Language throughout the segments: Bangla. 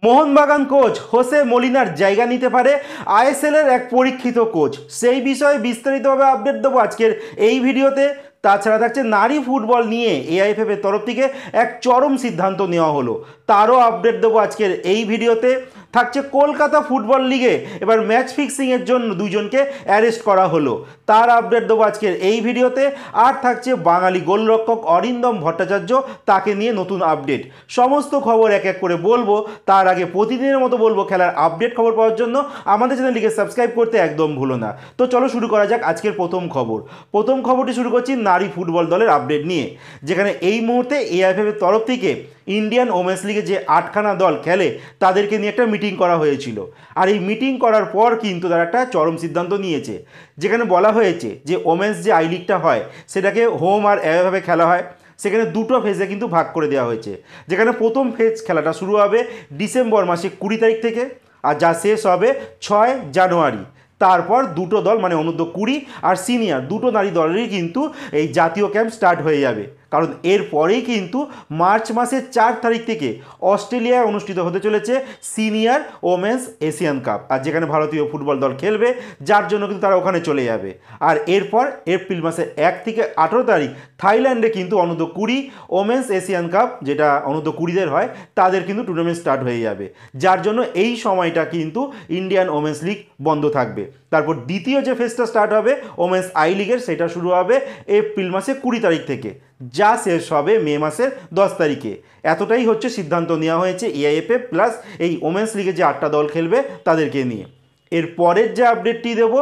মোহনবাগান কোচ হোসে মলিনার জায়গা নিতে পারে আইএসএল এর এক পরীক্ষিত কোচ। সেই বিষয়ে বিস্তারিতভাবে আপডেট দেবো আজকের এই ভিডিওতে। তাছাড়া থাকছে নারী ফুটবল নিয়ে এআইএফএফ এর তরফ থেকে এক চরম সিদ্ধান্ত নেওয়া হলো, তারও আপডেট দেবো আজকের এই ভিডিওতে। থাকছে কলকাতা ফুটবল লিগে এবার ম্যাচ ফিক্সিংয়ের জন্য দুইজনকে অ্যারেস্ট করা হলো, তার আপডেট দেবো আজকের এই ভিডিওতে। আর থাকছে বাঙালি গোলরক্ষক অরিন্দম ভট্টাচার্য, তাকে নিয়ে নতুন আপডেট। সমস্ত খবর এক এক করে বলবো। তার আগে প্রতিদিনের মতো বলবো, খেলার আপডেট খবর পাওয়ার জন্য আমাদের চ্যানেলটিকে সাবস্ক্রাইব করতে একদম ভুলো না। তো চলো শুরু করা যাক আজকের প্রথম খবর। প্রথম খবরটি শুরু করছি নারী ফুটবল দলের আপডেট নিয়ে, যেখানে এই মুহূর্তে এআইএফএফ এর তরফ থেকে ইন্ডিয়ান ওমেন্স লিগে যে 8খানা দল খেলে তাদেরকে নিয়ে একটা মিটিং করা হয়েছিল। আর এই মিটিং করার পর কিন্তু তারা একটা চরম সিদ্ধান্ত নিয়েছে, যেখানে বলা হয়েছে যে ওমেন্স যে আই লিগটা হয় সেটাকে হোম আর এভাবে খেলা হয়। সেখানে দুটো ফেজে কিন্তু ভাগ করে দেওয়া হয়েছে, যেখানে প্রথম ফেজ খেলাটা শুরু হবে ডিসেম্বর মাসে 20 তারিখ থেকে, আর যা শেষ হবে 6 জানুয়ারি। তারপর দুটো দল মানে অনূর্ধ্ব 20 আর সিনিয়র দুটো নারী দলেরই কিন্তু এই জাতীয় ক্যাম্প স্টার্ট হয়ে যাবে, কারণ এরপরেই কিন্তু মার্চ মাসের 4 তারিখ থেকে অস্ট্রেলিয়ায় অনুষ্ঠিত হতে চলেছে সিনিয়র ওমেন্স এশিয়ান কাপ, আর যেখানে ভারতীয় ফুটবল দল খেলবে, যার জন্য কিন্তু তারা ওখানে চলে যাবে। আর এরপর এপ্রিল মাসের 1 থেকে 18 তারিখ থাইল্যান্ডে কিন্তু অনূর্ধ্ব 20 ওমেন্স এশিয়ান কাপ, যেটা অনূর্ধ্ব 20দের হয়, তাদের কিন্তু টুর্নামেন্ট স্টার্ট হয়ে যাবে, যার জন্য এই সময়টা কিন্তু ইন্ডিয়ান ওমেন্স লিগ বন্ধ থাকবে। তারপর দ্বিতীয় যে ফেজটা স্টার্ট হবে ওমেন্স আই লিগের, সেটা শুরু হবে এপ্রিল মাসে 20 তারিখ থেকে, যা শেষ হবে মে মাসের 10 তারিখে। এতটাই হচ্ছে সিদ্ধান্ত নেওয়া হয়েছে এআইএফএফ প্লাস এই ওমেন্স লিগে যে 8টা দল খেলবে তাদেরকে নিয়ে। এর পরের যে আপডেটটি দেব,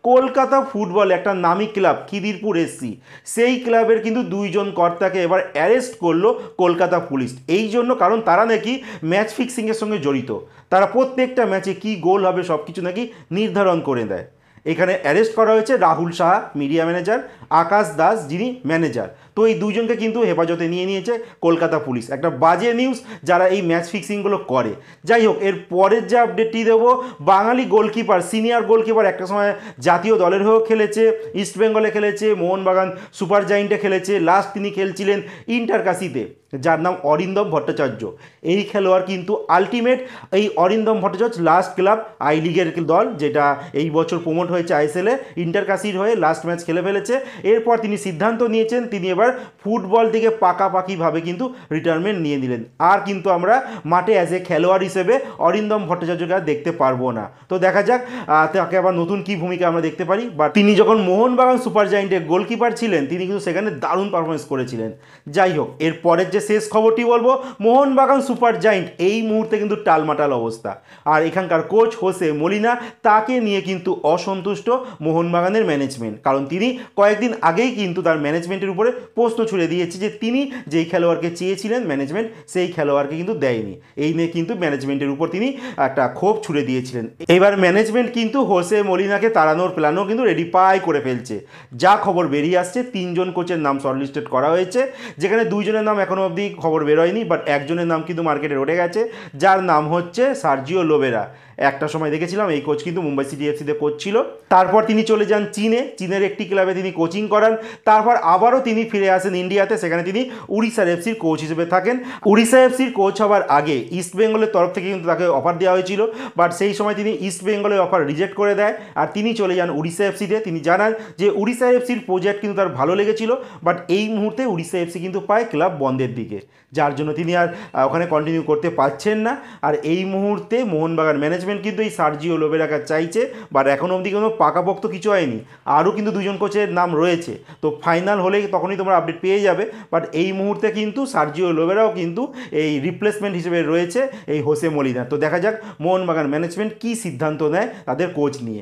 কলকাতা ফুটবল একটা নামী ক্লাব খিদিরপুর এসসি, সেই ক্লাবের কিন্তু দুইজন কর্তাকে এবার অ্যারেস্ট করলো কলকাতা পুলিশ। এই জন্য কারণ তারা নাকি ম্যাচ ফিক্সিংয়ের সঙ্গে জড়িত, তারা প্রত্যেকটা ম্যাচে কি গোল হবে সব কিছু নাকি নির্ধারণ করে দেয়। এখানে অ্যারেস্ট করা হয়েছে রাহুল সাহা মিডিয়া ম্যানেজার, আকাশ দাস যিনি ম্যানেজার। তো এই দুইজনকে কিন্তু হেফাজতে নিয়ে নিয়েছে কলকাতা পুলিশ। একটা বাজে নিউজ যারা এই ম্যাচ ফিক্সিংগুলো করে। যাই হোক, এর পরের যে আপডেটটি দেবো, বাঙালি গোলকিপার সিনিয়র গোলকিপার একটা সময় জাতীয় দলের হয়েও খেলেছে, ইস্টবেঙ্গলে খেলেছে, মোহনবাগান সুপার জায়েন্টে খেলেছে, লাস্ট তিনি খেলছিলেন ইন্টারকাশিতে, যার নাম অরিন্দম ভট্টাচার্য। এই খেলোয়াড় কিন্তু আলটিমেট। এই Arindam Bhattacharya last club I লিগের দল, যেটা এই বছর প্রমোট হয়েছে আইএসএলে, ইন্টারকাশির হয়ে লাস্ট ম্যাচ খেলে ফেলেছে। এরপর তিনি সিদ্ধান্ত নিয়েছেন তিনি এবার ফুটবল থেকে পাকাপাকিভাবে কিন্তু রিটায়ারমেন্ট নিয়ে নিলেন। আর কিন্তু আমরা মাঠে অ্যাজ এ খেলোয়াড় হিসেবে অরিন্দম ভট্টাচার্যকে আর দেখতে পারবো না। তো দেখা যাক তাকে আবার নতুন কি ভূমিকা আমরা দেখতে পারি। বা তিনি যখন মোহনবাগান সুপার জায়েন্টের গোলকিপার ছিলেন, তিনি কিন্তু সেখানে দারুণ পারফরমেন্স করেছিলেন। যাই হোক, এর পরের যে শেষ খবরটি বলবো, মোহনবাগান সুপার জায়েন্ট এই মুহূর্তে কিন্তু টালমাটাল অবস্থা। আর এখানকার কোচ হোসে মলিনা, তাকে নিয়ে কিন্তু অসন্তুষ্ট মোহনবাগানের ম্যানেজমেন্ট, কারণ তিনি কয়েকদিন আগেই কিন্তু তার ম্যানেজমেন্টের উপরে প্রশ্ন ছুড়ে দিয়েছে যে তিনি যেই খেলোয়াড়কে চেয়েছিলেন ম্যানেজমেন্ট, সেই খেলোয়াড়কে কিন্তু দেয়নি। এই নিয়ে কিন্তু ম্যানেজমেন্টের উপর তিনি একটা ক্ষোভ ছুড়ে দিয়েছিলেন। এবার ম্যানেজমেন্ট কিন্তু হোসে মলিনাকে তাড়ানোর প্ল্যানও কিন্তু রেডি পাই করে ফেলছে। যা খবর বেরিয়ে আসছে, 3জন কোচের নাম শর্টলিস্টেড করা হয়েছে, যেখানে 2জনের নাম এখনও অবধি খবর বেরোয়নি, বাট একজনের নাম কিন্তু মার্কেটে রটে গেছে, যার নাম হচ্ছে সার্জিও লোবেরা। একটা সময় দেখেছিলাম এই কোচ কিন্তু মুম্বাই সিটি এফসিতে কোচ ছিল। তারপর তিনি চলে যান চীনের একটি ক্লাবে তিনি কোচিং করান। তারপর আবারও তিনি ফিরে আসেন ইন্ডিয়াতে, সেখানে তিনি উড়িষ্যার এফসির কোচ হিসেবে থাকেন। উড়িষ্যা এফসির কোচ হওয়ার আগে ইস্টবেঙ্গলের তরফ থেকে কিন্তু তাকে অফার দেওয়া হয়েছিল, বাট সেই সময় তিনি ইস্টবেঙ্গলের অফার রিজেক্ট করে দেয়, আর তিনি চলে যান উড়িষ্যা এফসিতে। তিনি জানান যে উড়িষ্যা এফসির প্রজেক্ট কিন্তু তার ভালো লেগেছিল, বাট এই মুহূর্তে উড়িষ্যা এফসি কিন্তু পায় ক্লাব বন্ধের দিকে, যার জন্য তিনি আর ওখানে কন্টিনিউ করতে পারছেন না। আর এই মুহূর্তে মোহনবাগান ম্যানেজমেন্ট কিন্তু এই সার্জিও লোবেরাকে চাইছে, বাট এখন অবধি কোনো পাকাপোক্ত কিছু হয়নি। আরও কিন্তু 2জন কোচের নাম রয়েছে, তো ফাইনাল হলেই তখনই তোমরা আপডেট পেয়ে যাবে। বাট এই মুহূর্তে কিন্তু সার্জিও লোবেরাও কিন্তু এই রিপ্লেসমেন্ট হিসেবে রয়েছে এই হোসে মলিনা। তো দেখা যাক মোহনবাগান ম্যানেজমেন্ট কী সিদ্ধান্ত নেয় তাদের কোচ নিয়ে।